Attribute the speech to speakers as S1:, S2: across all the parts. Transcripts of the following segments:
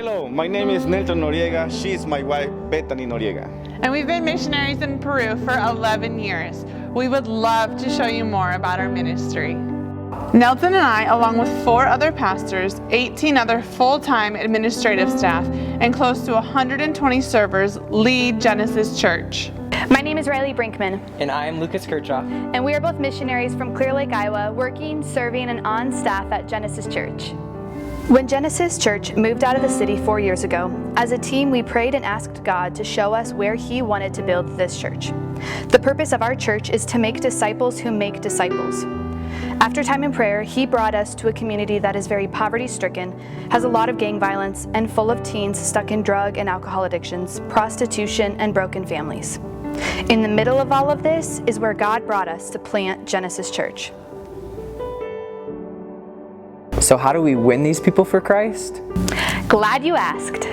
S1: Hello, my name is Nelton Noriega. She is my wife, Bethany Noriega.
S2: And we've been missionaries in Peru for 11 years. We would love to show you more about our ministry. Nelton and I, along with 4 other pastors, 18 other full-time administrative staff, and close to 120 servers, lead Genesis Church.
S3: My name is Riley Brinkman.
S4: And I am Lucas Kirchhoff.
S3: And we are both missionaries from Clear Lake, Iowa, working, serving, and on staff at Genesis Church. When Genesis Church moved out of the city 4 years ago, as a team we prayed and asked God to show us where He wanted to build this church. The purpose of our church is to make disciples who make disciples. After time in prayer, He brought us to a community that is very poverty-stricken, has a lot of gang violence, and full of teens stuck in drug and alcohol addictions, prostitution, and broken families. In the middle of all of this is where God brought us to plant Genesis Church.
S4: So how do we win these people for Christ?
S3: Glad you asked.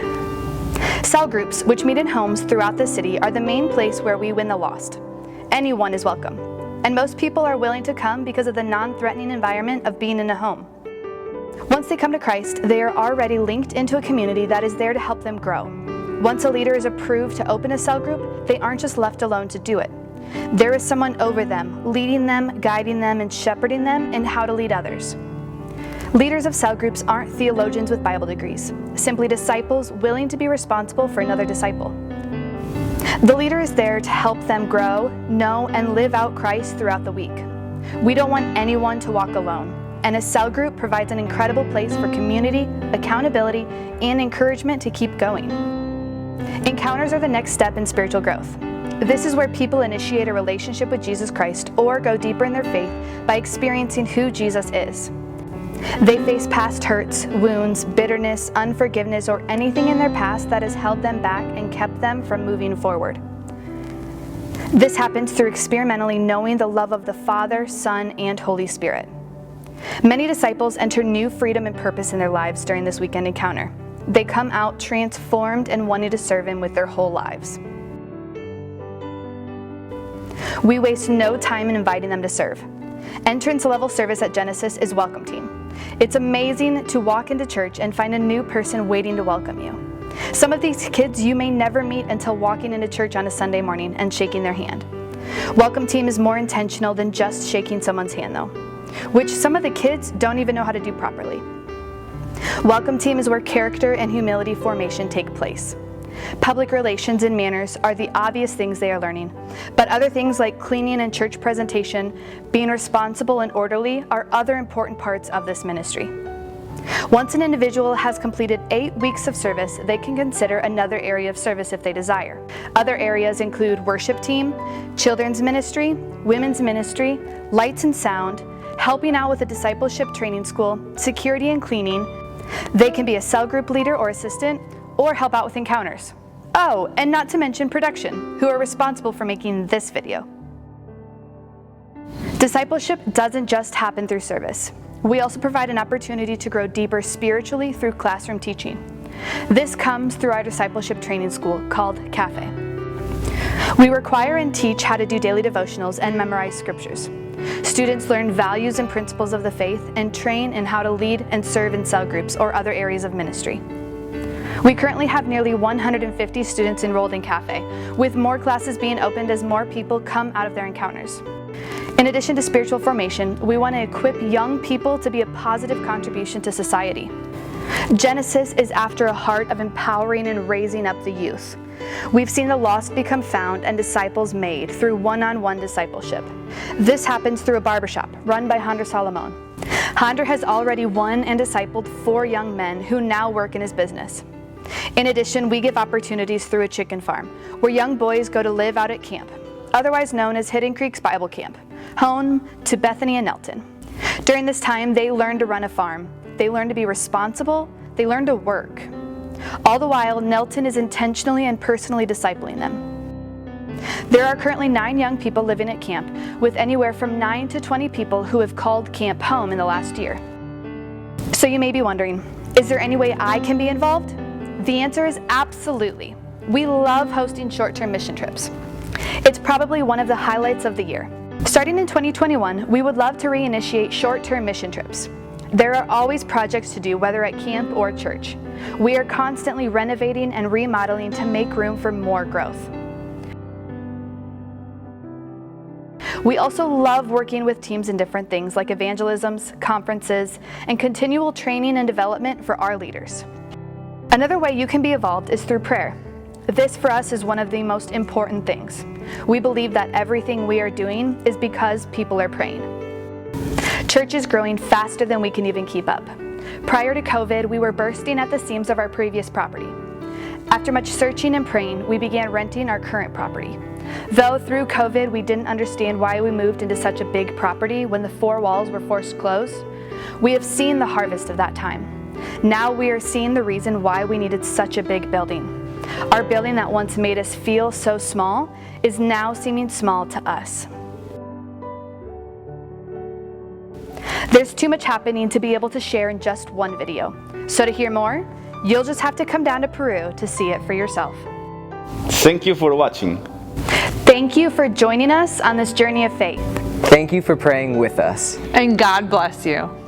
S3: Cell groups, which meet in homes throughout the city, are the main place where we win the lost. Anyone is welcome. And most people are willing to come because of the non-threatening environment of being in a home. Once they come to Christ, they are already linked into a community that is there to help them grow. Once a leader is approved to open a cell group, they aren't just left alone to do it. There is someone over them, leading them, guiding them, and shepherding them in how to lead others. Leaders of cell groups aren't theologians with Bible degrees, simply disciples willing to be responsible for another disciple. The leader is there to help them grow, know, and live out Christ throughout the week. We don't want anyone to walk alone, and a cell group provides an incredible place for community, accountability, and encouragement to keep going. Encounters are the next step in spiritual growth. This is where people initiate a relationship with Jesus Christ or go deeper in their faith by experiencing who Jesus is. They face past hurts, wounds, bitterness, unforgiveness, or anything in their past that has held them back and kept them from moving forward. This happens through experimentally knowing the love of the Father, Son, and Holy Spirit. Many disciples enter new freedom and purpose in their lives during this weekend encounter. They come out transformed and wanting to serve Him with their whole lives. We waste no time in inviting them to serve. Entrance level service at Genesis is Welcome Team. It's amazing to walk into church and find a new person waiting to welcome you. Some of these kids you may never meet until walking into church on a Sunday morning and shaking their hand. Welcome Team is more intentional than just shaking someone's hand though, which some of the kids don't even know how to do properly. Welcome Team is where character and humility formation take place. Public relations and manners are the obvious things they are learning, but other things like cleaning and church presentation, being responsible and orderly are other important parts of this ministry. Once an individual has completed 8 weeks of service, they can consider another area of service if they desire. Other areas include worship team, children's ministry, women's ministry, lights and sound, helping out with a discipleship training school, security and cleaning. They can be a cell group leader or assistant, or help out with encounters. Oh, and not to mention production, who are responsible for making this video. Discipleship doesn't just happen through service. We also provide an opportunity to grow deeper spiritually through classroom teaching. This comes through our discipleship training school called Cafe. We require and teach how to do daily devotionals and memorize scriptures. Students learn values and principles of the faith and train in how to lead and serve in cell groups or other areas of ministry. We currently have nearly 150 students enrolled in Cafe, with more classes being opened as more people come out of their encounters. In addition to spiritual formation, we want to equip young people to be a positive contribution to society. Genesis is after a heart of empowering and raising up the youth. We've seen the lost become found and disciples made through one-on-one discipleship. This happens through a barbershop run by Handra Salomon. Handra has already won and discipled 4 young men who now work in his business. In addition, we give opportunities through a chicken farm, where young boys go to live out at camp, otherwise known as Hidden Creek's Bible Camp, home to Bethany and Nelton. During this time, they learn to run a farm, they learn to be responsible, they learn to work. All the while, Nelton is intentionally and personally discipling them. There are currently 9 young people living at camp, with anywhere from 9 to 20 people who have called camp home in the last year. So you may be wondering, is there any way I can be involved? The answer is absolutely. We love hosting short-term mission trips. It's probably one of the highlights of the year. Starting in 2021, we would love to reinitiate short-term mission trips. There are always projects to do, whether at camp or church. We are constantly renovating and remodeling to make room for more growth. We also love working with teams in different things like evangelisms, conferences, and continual training and development for our leaders. Another way you can be involved is through prayer. This for us is one of the most important things. We believe that everything we are doing is because people are praying. Church is growing faster than we can even keep up. Prior to COVID, we were bursting at the seams of our previous property. After much searching and praying, we began renting our current property. Though through COVID, we didn't understand why we moved into such a big property when the 4 walls were forced closed, we have seen the harvest of that time. Now we are seeing the reason why we needed such a big building. Our building that once made us feel so small is now seeming small to us. There's too much happening to be able to share in just one video. So to hear more, you'll just have to come down to Peru to see it for yourself.
S1: Thank you for watching.
S3: Thank you for joining us on this journey of faith.
S4: Thank you for praying with us.
S2: And God bless you.